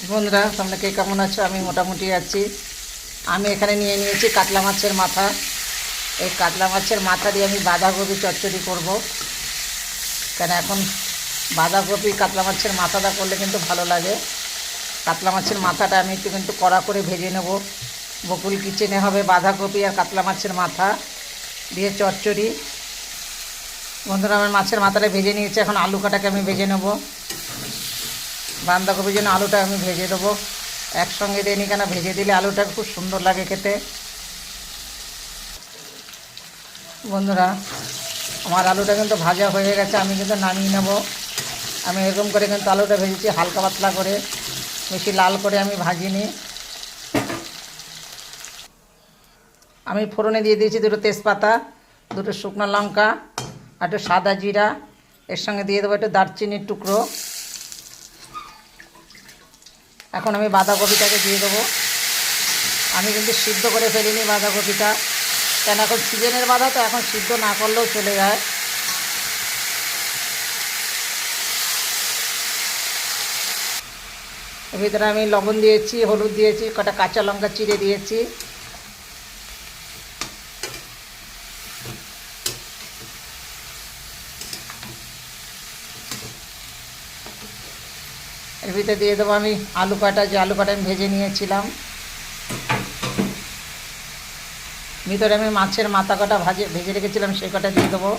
বন্ধুরা, তোমরা কে কেমন আছো? আমি মোটামুটি আছি। আমি এখানে নিয়ে নিয়েছি কাতলা মাছের মাথা। এই কাতলা মাছের মাথা দিয়ে আমি বাঁধাকপি চচ্চড়ি করব। কেন এখন বাঁধাকপি কাতলা মাছের মাথাটা করলে কিন্তু ভালো লাগে। কাতলা মাছের মাথাটা আমি একটু কিন্তু কড়া করে ভেজে নেব। বকুল কিচেনে হবে বাঁধাকপি আর কাতলা মাছের মাথা দিয়ে চচ্চড়ি। বন্ধুরা, আমার মাছের মাথাটা ভেজে নিয়েছি। এখন আলু কাটাকে আমি ভেজে নেব। বাঁধাকপির জন্য আলুটা আমি ভেজে দেবো একসঙ্গে দিয়ে নিই, কেন ভেজে দিলে আলুটা খুব সুন্দর লাগে খেতে। বন্ধুরা, আমার আলুটা কিন্তু ভাজা হয়ে গেছে, আমি কিন্তু নামিয়ে নেব। আমি এরকম করে কিন্তু আলুটা ভেজেছি হালকা পাতলা করে, বেশি লাল করে আমি ভাজিনি। আমি ফোড়নে দিয়ে দিয়েছি দুটো তেজপাতা, দুটো শুকনো লঙ্কা আর একটু সাদা জিরা। এর সঙ্গে দিয়ে দেবো একটু দারচিনির টুকরো। এখন আমি বাঁধাকপিটাকে দিয়ে দেবো। আমি কিন্তু সিদ্ধ করে ফেলিনি বাঁধাকপিটা, কেন এখন সিজনের বাঁধা তো, এখন সিদ্ধ না করলেও চলে যায়। এর ভিতরে আমি লবণ দিয়েছি, হলুদ দিয়েছি, কটা কাঁচা লঙ্কা চিড়ে দিয়েছি। এর ভিতরে দিয়ে দেবো আমি আলু কাটা, যে আলু কাটা আমি ভেজে নিয়েছিলাম। ভিতরে আমি মাছের মাথা কটা ভেজে রেখেছিলাম, সেই কটা দিয়ে দেবো।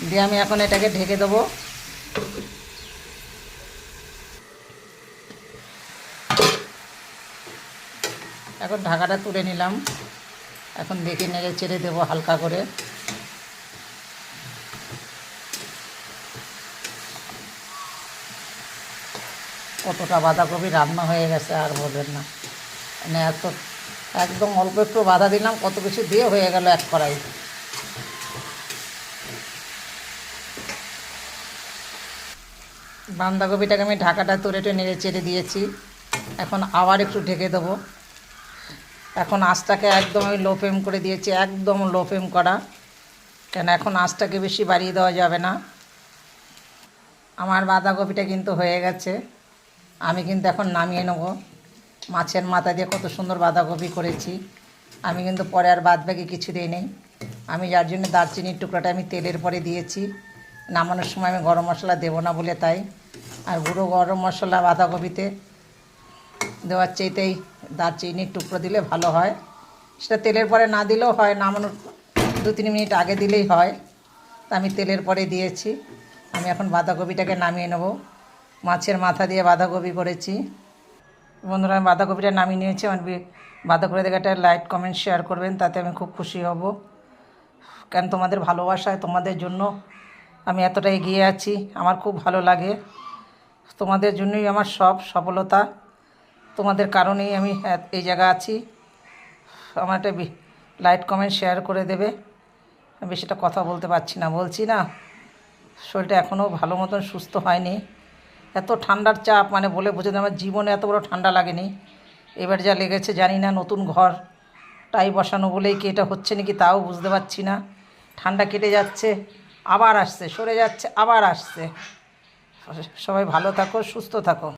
দিয়ে আমি এখন এটাকে ঢেকে দেবো। এখন ঢাকাটা তুলে নিলাম। এখন দেখে নেড়ে চেড়ে দেবো হালকা করে। কতটা বাঁধাকপি রান্না হয়ে গেছে আর বলবেন না। মানে একদম অল্প একটু বাঁধা দিলাম, কত কিছু দিয়ে হয়ে গেল এক কড়াই। বাঁধাকপিটাকে আমি ঢাকাটা তুলে একটু নেড়ে চেড়ে দিয়েছি। এখন আবার একটু ঢেকে দেবো। এখন আঁচটাকে একদম আমি লো ফ্লেম করে দিয়েছি, একদম লো ফ্লেম করা, কেন এখন আঁচটাকে বেশি বাড়িয়ে দেওয়া যাবে না। আমার বাঁধাকপিটা কিন্তু হয়ে গেছে, আমি কিন্তু এখন নামিয়ে নেব। মাছের মাথা দিয়ে কত সুন্দর বাঁধাকপি করেছি। আমি কিন্তু পরে আর বাদ বাকি কিছু দিই নেই। আমি যার জন্য দারচিনির টুকরাটা আমি তেলের পরে দিয়েছি, নামানোর সময় আমি গরম মশলা দেবো না বলে তাই। আর গুঁড়ো গরম মশলা বাঁধাকপিতে দেওয়ার চাইতেই দারচিনির টুকরো দিলে ভালো হয়। সেটা তেলের পরে না দিলেও হয়, নামানোর 2-3 মিনিট আগে দিলেই হয়। তা আমি তেলের পরে দিয়েছি। আমি এখন বাঁধাকপিটাকে নামিয়ে নেব। মাছের মাথা দিয়ে বাঁধাকপি করেছি। বন্ধুরা, আমি বাঁধাকপিটা নামিয়ে নিয়েছি। আমার বাঁধাকপি দেখে একটা লাইক কমেন্ট শেয়ার করবেন, তাতে আমি খুব খুশি হব। কেন তোমাদের ভালোবাসায়, তোমাদের জন্য আমি এতটা এগিয়ে আছি, আমার খুব ভালো লাগে। তোমাদের জন্যই আমার সব সফলতা, তোমাদের কারণেই আমি এই জায়গা আছি। আমার একটা লাইক কমেন্ট শেয়ার করে দেবে। আমি বেশিটা কথা বলতে পারছি না, বলছি না, শরীরটা এখনও ভালো মতন সুস্থ হয়নি। এত ঠান্ডার চাপ, মানে বলে বোঝাতে, আমার জীবনে এত বড় ঠান্ডা লাগেনি। এবার যা লেগেছে জানি না, নতুন ঘর টাই বসানো বলেই কি এটা হচ্ছে নাকি তাও বুঝতে পারছি না। ঠান্ডা কেটে যাচ্ছে, আবার আসছে, সরে যাচ্ছে, আবার আসছে। সবাই ভালো থাকো, সুস্থ থাকো।